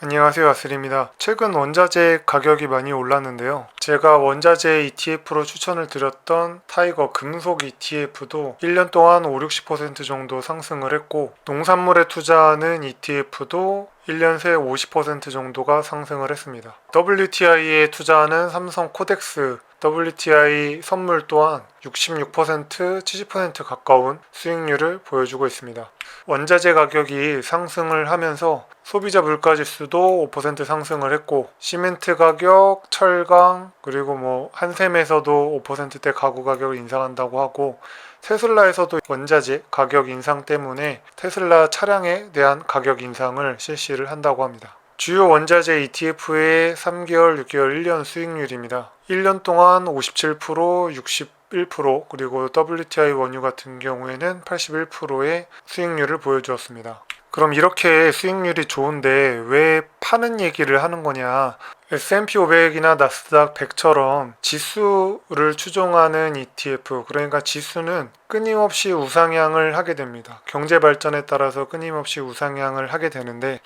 안녕하세요, 아슬입니다. 최근 원자재 가격이 많이 올랐는데요. 제가 원자재 ETF로 추천을 드렸던 타이거 금속 ETF도 1년 동안 5-60% 정도 상승을 했고, 농산물에 투자하는 ETF도 1년 새 50% 정도가 상승을 했습니다. WTI에 투자하는 삼성 코덱스 WTI 선물 또한 66%, 70% 가까운 수익률을 보여주고 있습니다. 원자재 가격이 상승을 하면서 소비자 물가지수도 5% 상승을 했고, 시멘트 가격, 철강, 그리고 한샘에서도 5%대 가구 가격을 인상한다고 하고, 테슬라에서도 원자재 가격 인상 때문에 테슬라 차량에 대한 가격 인상을 실시를 한다고 합니다. 주요 원자재 ETF의 3개월, 6개월, 1년 수익률입니다. 1년 동안 57%, 61%, 그리고 WTI 원유 같은 경우에는 81%의 수익률을 보여주었습니다. 그럼 이렇게 수익률이 좋은데 왜 파는 얘기를 하는 거냐? S&P 500이나 나스닥 100처럼 지수를 추종하는 ETF, 그러니까 지수는 끊임없이 우상향을 하게 됩니다. 경제 발전에 따라서 끊임없이 우상향을 하게 되는데,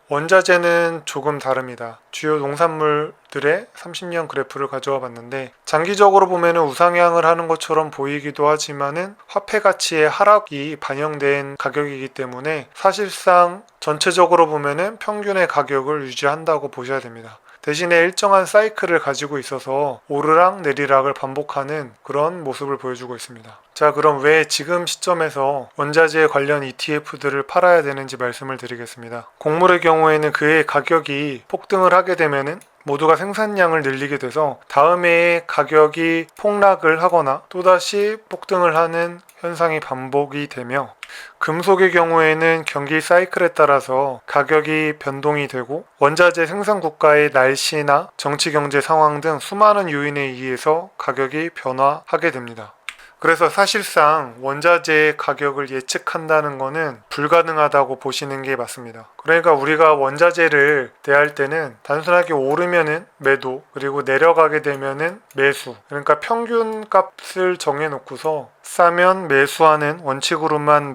원자재는 조금 다릅니다. 주요 농산물들의 30년 그래프를 가져와 봤는데, 장기적으로 보면 우상향을 하는 것처럼 보이기도 하지만은 화폐 가치의 하락이 반영된 가격이기 때문에 사실상 전체적으로 보면은 평균의 가격을 유지한다고 보셔야 됩니다. 대신에 일정한 사이클을 가지고 있어서 오르락 내리락을 반복하는 그런 모습을 보여주고 있습니다. 자, 그럼 왜 지금 시점에서 원자재 관련 ETF들을 팔아야 되는지 말씀을 드리겠습니다. 곡물의 경우에는 그의 가격이 폭등을 하게 되면은 모두가 생산량을 늘리게 돼서 다음 해에 가격이 폭락을 하거나 또다시 폭등을 하는 현상이 반복이 되며, 금속의 경우에는 경기 사이클에 따라서 가격이 변동이 되고, 원자재 생산 국가의 날씨나 정치 경제 상황 등 수많은 요인에 의해서 가격이 변화하게 됩니다. 그래서 사실상 원자재 가격을 예측한다는 것은 불가능하다고 보시는 게 맞습니다. 그러니까 우리가 원자재를 대할 때는 단순하게 오르면은 매도, 그리고 내려가게 되면은 매수, 그러니까 평균 값을 정해놓고서 싸면 매수하는 원칙으로만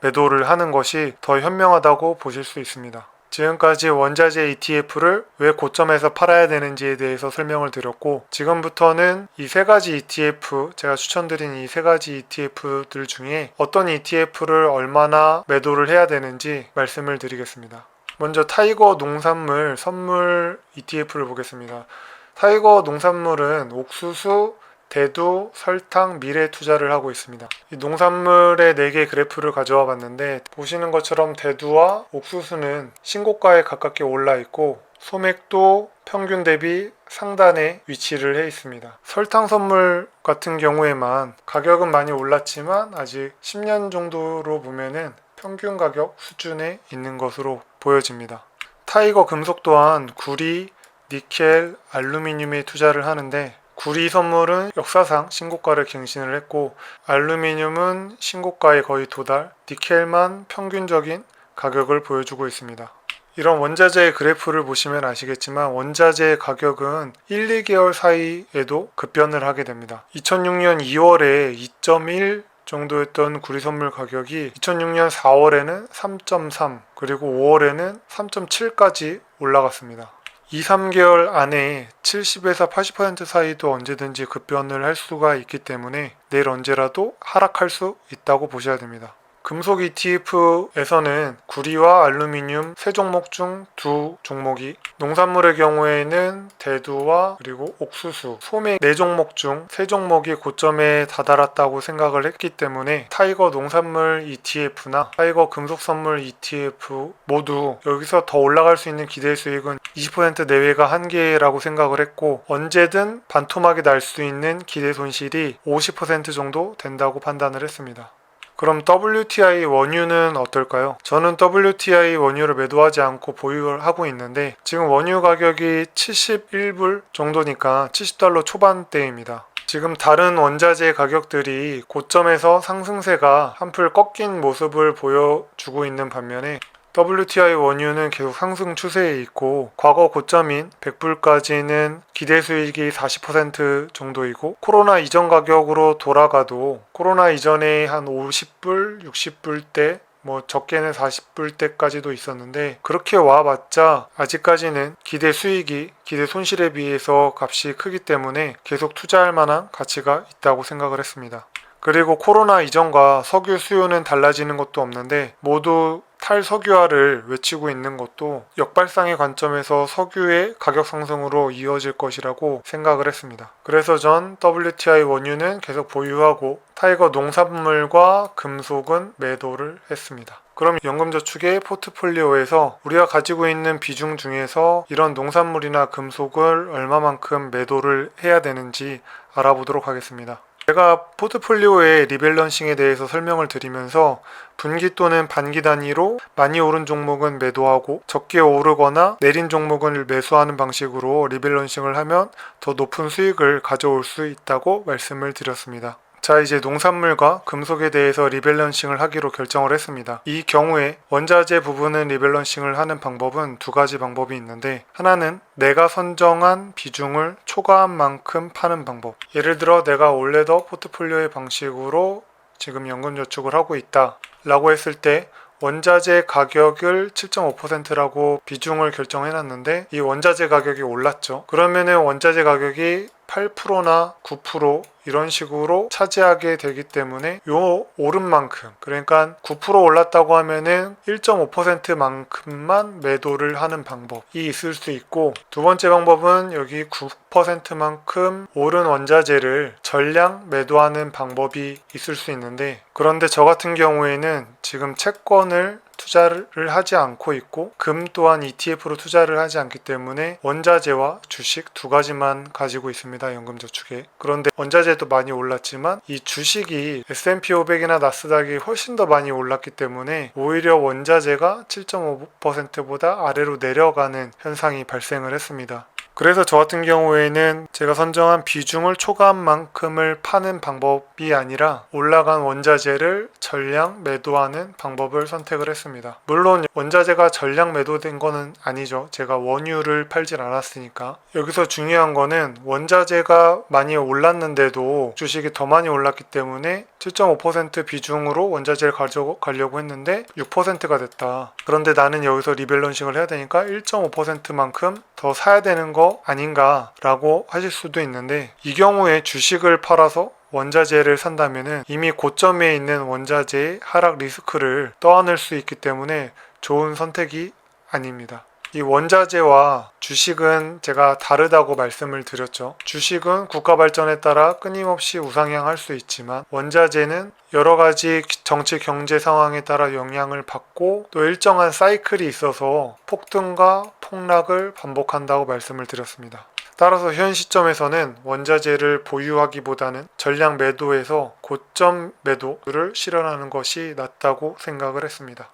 매도를 하는 것이 더 현명하다고 보실 수 있습니다. 지금까지 원자재 ETF를 왜 고점에서 팔아야 되는지에 대해서 설명을 드렸고, 지금부터는 이 세 가지 ETF, 제가 추천드린 이 세 가지 ETF들 중에 어떤 ETF를 얼마나 매도를 해야 되는지 말씀을 드리겠습니다. 먼저 타이거 농산물 선물 ETF를 보겠습니다. 타이거 농산물은 옥수수, 대두, 설탕, 밀에 투자를 하고 있습니다. 이 농산물의 4개 그래프를 가져와 봤는데, 보시는 것처럼 대두와 옥수수는 신고가에 가깝게 올라 있고, 소맥도 평균 대비 상단에 위치를 해 있습니다. 설탕 선물 같은 경우에만 가격은 많이 올랐지만 아직 10년 정도로 보면은 평균 가격 수준에 있는 것으로 보여집니다. 타이거 금속 또한 구리, 니켈, 알루미늄에 투자를 하는데, 구리 선물은 역사상 신고가를 갱신을 했고, 알루미늄은 신고가에 거의 도달, 니켈만 평균적인 가격을 보여주고 있습니다. 이런 원자재 그래프를 보시면 아시겠지만 원자재 가격은 1, 2개월 사이에도 급변을 하게 됩니다. 2006년 2월에 2.1 정도였던 구리 선물 가격이 2006년 4월에는 3.3, 그리고 5월에는 3.7까지 올라갔습니다. 2, 3개월 안에 70에서 80% 사이도 언제든지 급변을 할 수가 있기 때문에 내일 언제라도 하락할 수 있다고 보셔야 됩니다. 금속 ETF에서는 구리와 알루미늄 세 종목 중 두 종목이, 농산물의 경우에는 대두와 그리고 옥수수, 소맥 4종목 중 3종목이 고점에 다다랐다고 생각을 했기 때문에 타이거 농산물 ETF나 타이거 금속 선물 ETF 모두 여기서 더 올라갈 수 있는 기대 수익은 20% 내외가 한계라고 생각을 했고, 언제든 반토막이 날 수 있는 기대 손실이 50% 정도 된다고 판단을 했습니다. 그럼 WTI 원유는 어떨까요? 저는 WTI 원유를 매도하지 않고 보유를 하고 있는데, 지금 원유 가격이 71불 정도니까 $70 초반대입니다. 지금 다른 원자재 가격들이 고점에서 상승세가 한풀 꺾인 모습을 보여주고 있는 반면에 WTI 원유는 계속 상승 추세에 있고, 과거 고점인 100불까지는 기대 수익이 40% 정도이고, 코로나 이전 가격으로 돌아가도 코로나 이전에 한 50불, 60불대 뭐 적게는 40불대까지도 있었는데, 그렇게 와봤자 아직까지는 기대 수익이 기대 손실에 비해서 값이 크기 때문에 계속 투자할 만한 가치가 있다고 생각을 했습니다. 그리고 코로나 이전과 석유 수요는 달라지는 것도 없는데 모두 탈석유화를 외치고 있는 것도 역발상의 관점에서 석유의 가격 상승으로 이어질 것이라고 생각을 했습니다. 그래서 전 WTI 원유는 계속 보유하고 타이거 농산물과 금속은 매도를 했습니다. 그럼 연금저축의 포트폴리오에서 우리가 가지고 있는 비중 중에서 이런 농산물이나 금속을 얼마만큼 매도를 해야 되는지 알아보도록 하겠습니다. 제가 포트폴리오의 리밸런싱에 대해서 설명을 드리면서 분기 또는 반기 단위로 많이 오른 종목은 매도하고 적게 오르거나 내린 종목은 매수하는 방식으로 리밸런싱을 하면 더 높은 수익을 가져올 수 있다고 말씀을 드렸습니다. 자, 이제 농산물과 금속에 대해서 리밸런싱을 하기로 결정을 했습니다. 이 경우에 원자재 부분은 리밸런싱을 하는 방법은 두 가지 방법이 있는데, 하나는 내가 선정한 비중을 초과한 만큼 파는 방법. 예를 들어 내가 올레더 포트폴리오의 방식으로 지금 연금저축을 하고 있다 라고 했을 때 원자재 가격을 7.5%라고 비중을 결정해놨는데 이 원자재 가격이 올랐죠. 그러면은 원자재 가격이 8%나 9% 이런 식으로 차지하게 되기 때문에 요 오른 만큼, 그러니까 9% 올랐다고 하면은 1.5%만큼만 매도를 하는 방법이 있을 수 있고, 두 번째 방법은 여기 9%만큼 오른 원자재를 전량 매도하는 방법이 있을 수 있는데, 그런데 저 같은 경우에는 지금 채권을 투자를 하지 않고 있고 금 또한 ETF로 투자를 하지 않기 때문에 원자재와 주식 두 가지만 가지고 있습니다. 연금저축에. 그런데 원자재도 많이 올랐지만 이 주식이 S&P 500이나 나스닥이 훨씬 더 많이 올랐기 때문에 오히려 원자재가 7.5%보다 아래로 내려가는 현상이 발생을 했습니다. 그래서 저 같은 경우에는 제가 선정한 비중을 초과한 만큼을 파는 방법이 아니라 올라간 원자재를 전량 매도하는 방법을 선택을 했습니다. 물론 원자재가 전량 매도된 거는 아니죠. 제가 원유를 팔질 않았으니까. 여기서 중요한 거는 원자재가 많이 올랐는데도 주식이 더 많이 올랐기 때문에 7.5% 비중으로 원자재를 가져가려고 했는데 6%가 됐다. 그런데 나는 여기서 리밸런싱을 해야 되니까 1.5%만큼 더 사야 되는 거 아닌가 라고 하실 수도 있는데, 이 경우에 주식을 팔아서 원자재를 산다면은 이미 고점에 있는 원자재의 하락 리스크를 떠안을 수 있기 때문에 좋은 선택이 아닙니다. 이 원자재와 주식은 제가 다르다고 말씀을 드렸죠. 주식은 국가 발전에 따라 끊임없이 우상향할 수 있지만 원자재는 여러 가지 정치 경제 상황에 따라 영향을 받고 또 일정한 사이클이 있어서 폭등과 폭락을 반복한다고 말씀을 드렸습니다. 따라서 현 시점에서는 원자재를 보유하기보다는 전량 매도해서 고점 매도를 실현하는 것이 낫다고 생각을 했습니다.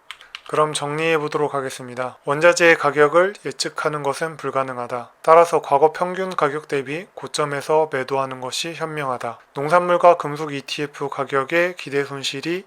그럼 정리해 보도록 하겠습니다. 원자재의 가격을 예측하는 것은 불가능하다. 따라서 과거 평균 가격 대비 고점에서 매도하는 것이 현명하다. 농산물과 금속 ETF 가격의 기대 손실이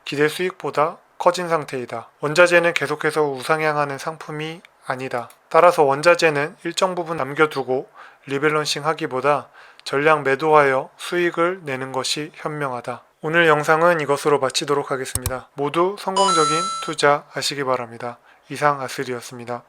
기대 수익보다 커진 상태이다. 원자재는 계속해서 우상향하는 상품이 아니다. 따라서 원자재는 일정 부분 남겨두고 리밸런싱 하기보다 전량 매도하여 수익을 내는 것이 현명하다. 오늘 영상은 이것으로 마치도록 하겠습니다. 모두 성공적인 투자 하시기 바랍니다. 이상 아슬이었습니다.